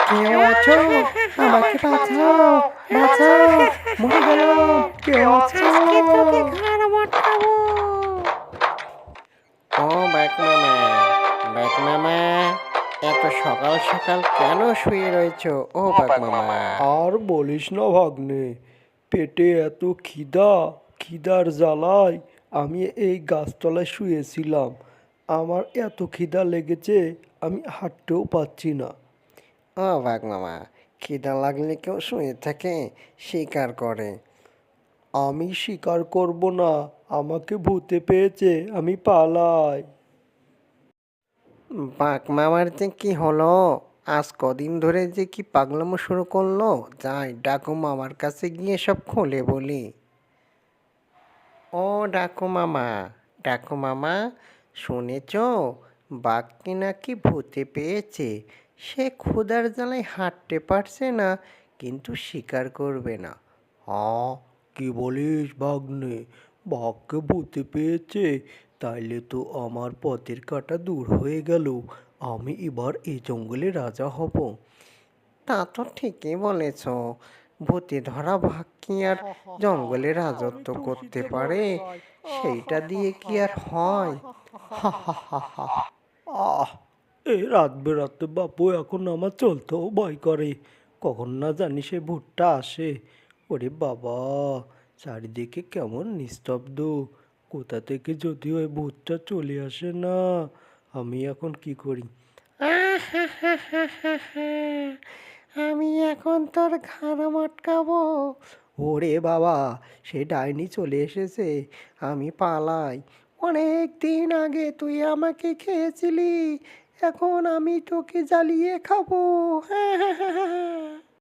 কেউ আছো? আমাকে বাঁচাও, বাঁচাও, মরে গেলাম, কেউ আছো? আজকে তোকে ঘাড় মটকাবো। ও বাঘ মামা, বাঘ মামা, এত সকাল সকাল কেন শুয়ে রয়েছো? ও বাঘ মামা। আর বলিস না ভাগ্নে, পেটে এত খিদা, খিদার জ্বালায় আমি এই গাছতলায় শুয়েছিলাম। আমার এত খিদা লেগেছে, আমি হাঁটতেও পাচ্ছি না। ও বাঘ মামা, খিদা লাগলে কেউ শুয়ে থাকে? শিকার করে। আমি স্বীকার করব না, আমাকে ভূতে পেয়েছে, আমি পালাই। বাঘ মামার যে কি হলো? আজ কদিন ধরে যে কি পাগলামো শুরু করলো! যাই ডাকু মামার কাছে গিয়ে সব খুলে বলি। ও ডাকু মামা, ডাকু মামা, শুনেছ? বাঘকে নাকি ভূতে পেয়েছে। সে ক্ষুধার জ্বালায় হাঁটতে পারছে না, কিন্তু শিকার করবে না। হ্যাঁ, কি বলিস ভাগ্নে, বাঘকে ভূতে পেয়েছে? তাইলে তো আমার পথের কাঁটা দূর হয়ে গেল। আমি এবার এই জঙ্গলে রাজা হব। তা তো ঠিকই বলেছ। ভূতে ধরা বাঘ কি আর জঙ্গলে আমি রাজত্ব করতে খুশিতে পারে? মরে যাই। সেইটা দিয়ে কি আর হয়? হা হা হা হা। আহ এই রাত বেরাতে বাপু এখন আমার চলতেও ভয় করে। কখন না জানি সে ভূতটা আসে। ওরে বাবা, চারিদিকে কেমন নিস্তব্ধ। কোথা থেকে যদি ওই ভূতটা চলে আসে না, আমি এখন কি করি? আহাহাহাহা। আমি এখন তোর ঘাড় মটকাবো। ওরে বাবা, সে ডাইনি চলে এসেছে, আমি পালাই। অনেক দিন আগে তুই আমাকে খেয়েছিলি, এখন আমি তোকে জ্বালিয়ে খাবো।